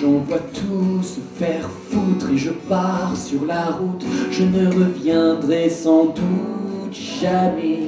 J'en vois tout se faire foutre et je pars sur la route. Je ne reviendrai sans doute jamais.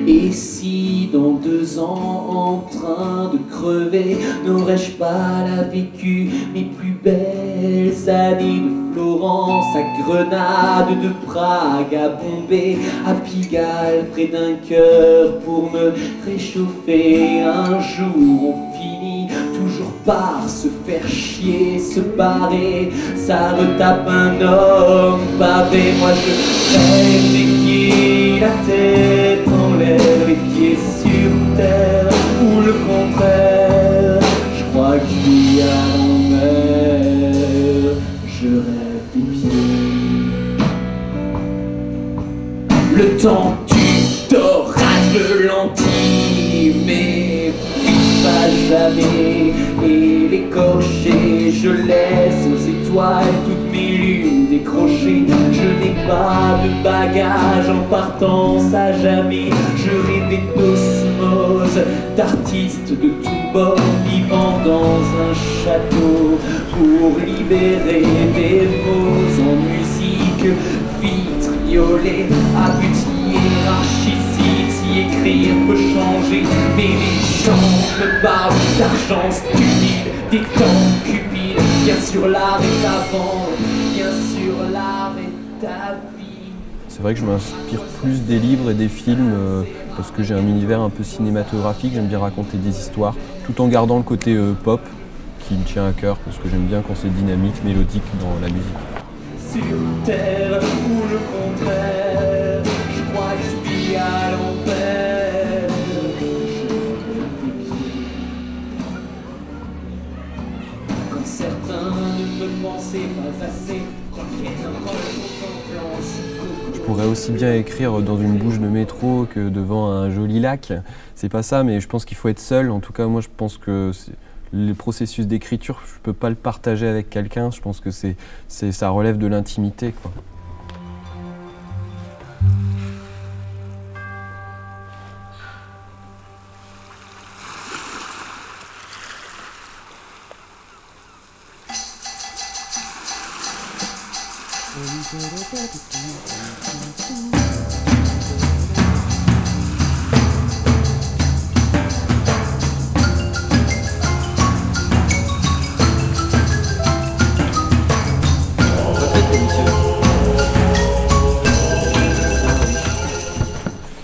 Et si dans 2 ans en train de crever, n'aurais-je pas là vécu mes plus belles années de Florence à Grenade, de Prague à Bombay, à Pigalle près d'un cœur pour me réchauffer. Un jour on finit toujours par se faire chier, se barrer, ça retape un homme pavé. Moi je rêve d'équier la tête en l'air, les pieds sur terre, ou le contraire. Je crois que je vis à l'envers, je rêve des pieds. Le temps tue, d'orage lentilles, mais pas jamais. Et l'écorché, je laisse aux étoiles toutes mes lunes décrochées. Je n'ai pas de bagage en partance à jamais. Je rêvais d'osmose, d'artistes de tous bords vivant dans un château pour libérer des mots en musique vitriolée à but hiérarchicide. Si écrire peut changer, mais les gens me parlent d'argent stupide, des temps cupides. Bien sûr l'art est avant, bien sûr l'art est ta vie. C'est vrai que je m'inspire plus des livres et des films parce que j'ai un univers un peu cinématographique, j'aime bien raconter des histoires tout en gardant le côté pop qui me tient à cœur parce que j'aime bien quand c'est dynamique, mélodique dans la musique. Sur terre ou le contraire, je crois que je vis à l'envers. Quand certains ne me pensaient pas assez, je pourrais aussi bien écrire dans une bouche de métro que devant un joli lac. C'est pas ça, mais je pense qu'il faut être seul. En tout cas, moi, je pense que le processus d'écriture, je peux pas le partager avec quelqu'un. Je pense que ça relève de l'intimité, quoi.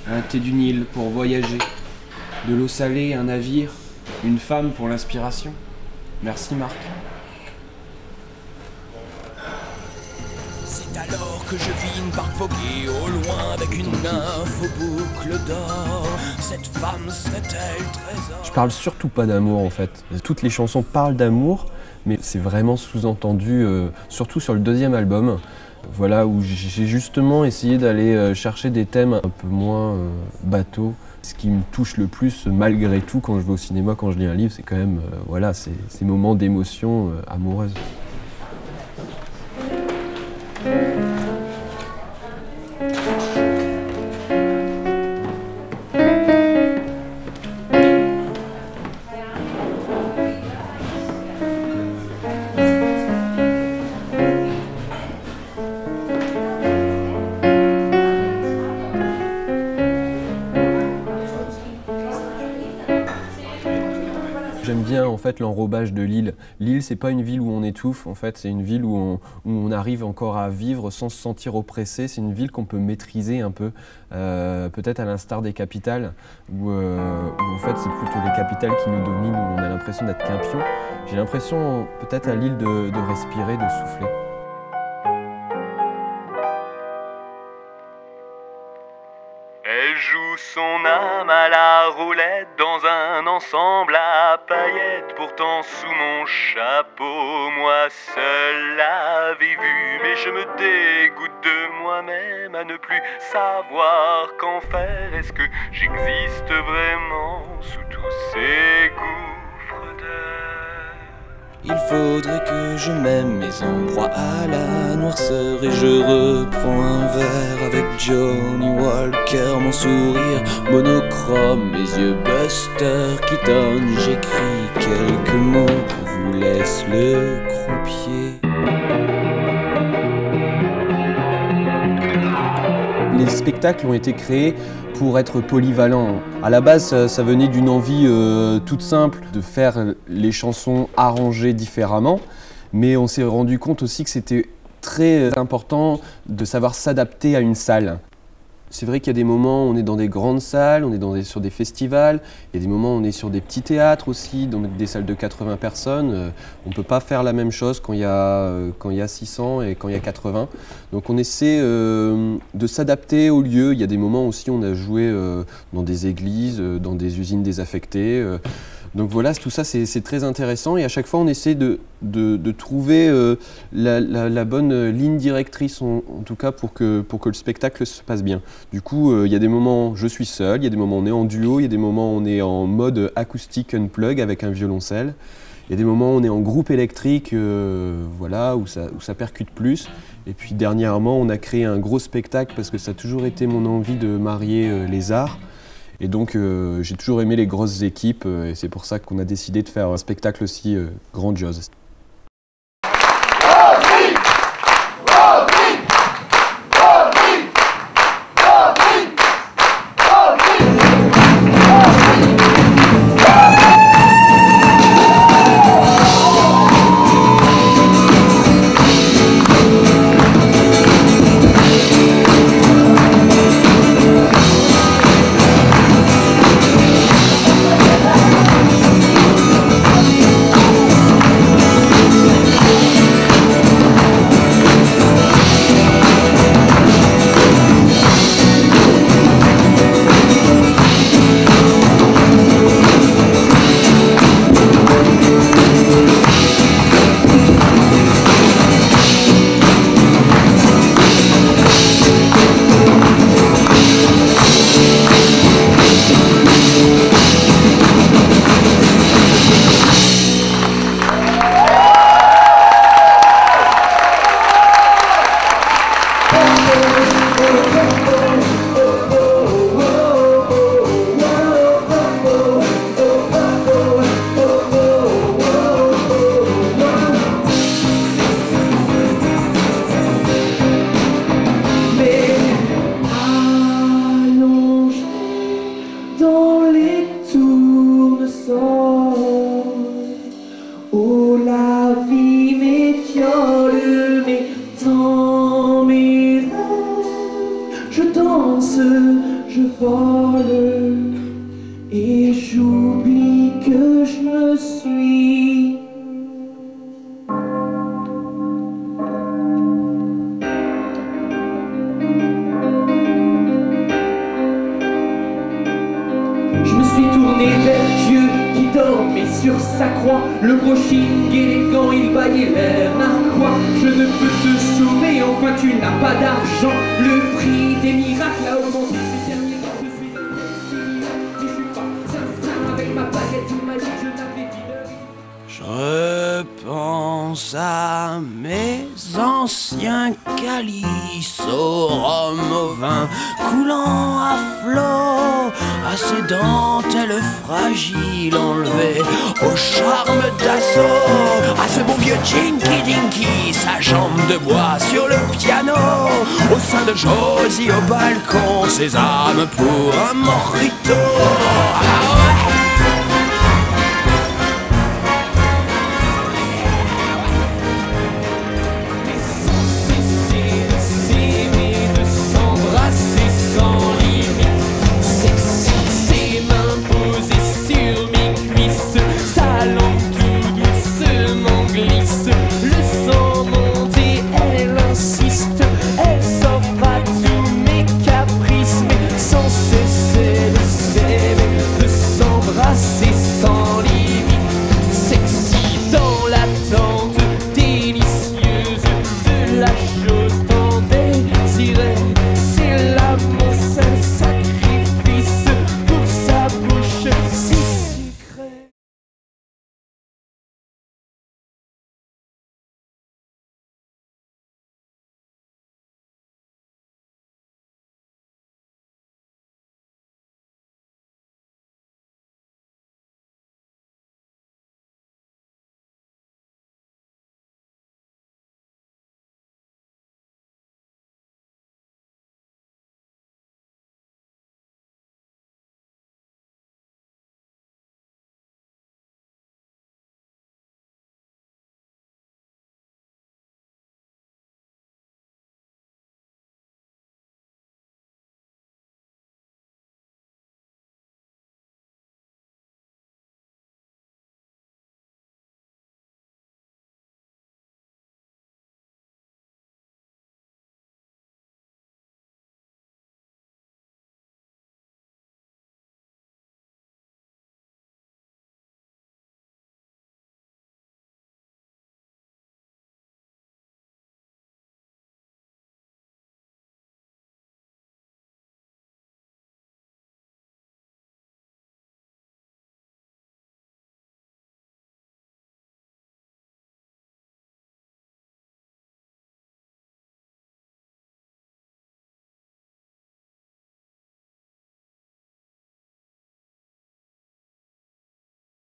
Un thé du Nil pour voyager, de l'eau salée, un navire, une femme pour l'inspiration. Merci Marc. C'est alors que je vis une barque voguer au loin avec une nymphe aux boucles d'or. Cette femme serait-elle trésor? Je parle surtout pas d'amour en fait. Toutes les chansons parlent d'amour, mais c'est vraiment sous-entendu, surtout sur le deuxième album. Voilà, où j'ai justement essayé d'aller chercher des thèmes un peu moins bateaux. Ce qui me touche le plus, malgré tout, quand je vais au cinéma, quand je lis un livre, c'est quand même voilà, ces moments d'émotion amoureuse. J'aime bien en fait l'enrobage de Lille. Lille, c'est pas une ville où on étouffe, en fait, c'est une ville où on arrive encore à vivre sans se sentir oppressé. C'est une ville qu'on peut maîtriser un peu, peut-être à l'instar des capitales, où en fait c'est plutôt les capitales qui nous dominent, où on a l'impression d'être qu'un pion. J'ai l'impression peut-être à Lille de respirer, de souffler. Elle joue son âme à la roulette dans un ensemble à paillettes. Pourtant sous mon chapeau, moi seul l'avais vu. Mais je me dégoûte de moi-même à ne plus savoir qu'en faire. Est-ce que j'existe vraiment sous tous ces gouffres d'air? Il faudrait que je m'aime, mais en proie à la noirceur. Et je reprends un verre avec Johnny Walker. Mon sourire monochrome, mes yeux Buster Keaton. J'écris quelques mots qu'on vous laisse le spectacles ont été créés pour être polyvalents. À la base, ça venait d'une envie toute simple de faire les chansons arrangées différemment, mais on s'est rendu compte aussi que c'était très important de savoir s'adapter à une salle. C'est vrai qu'il y a des moments où on est dans des grandes salles, on est sur des festivals, il y a des moments où on est sur des petits théâtres aussi, dans des salles de 80 personnes. On ne peut pas faire la même chose quand il y a 600 et quand il y a 80. Donc on essaie de s'adapter au lieu. Il y a des moments aussi où on a joué dans des églises, dans des usines désaffectées. Donc voilà, tout ça c'est très intéressant et à chaque fois on essaie de trouver la bonne ligne directrice en tout cas pour que le spectacle se passe bien. Du coup, il y a des moments où je suis seul, il y a des moments où on est en duo, il y a des moments où on est en mode acoustique unplug avec un violoncelle. Il y a des moments où on est en groupe électrique, voilà, où ça percute plus. Et puis dernièrement, on a créé un gros spectacle parce que ça a toujours été mon envie de marier les arts. Et donc j'ai toujours aimé les grosses équipes et c'est pour ça qu'on a décidé de faire un spectacle aussi grandiose. Je vole et j'oublie que je me suis. Je me suis tourné vers Dieu qui dormait sur sa croix. Le brushing élégant, il baillait l'air narquois. Je ne peux te sauver, enfin tu n'as pas d'argent. Le prix des miracles a augmenté ces derniers temps. Je suis un messie, mais je suis pas sincère. Avec ma baguette magique, je n'avais vidé. Je repense à mes anciens calices au rhum, au vin coulant à flot, à ces dentelles fragiles enlevées au charme d'assaut, à ce bon vieux Jinky Dinky, sa jambe de bois sur le piano, au sein de Josie au balcon, ses âmes pour un mojito. Ah ouais.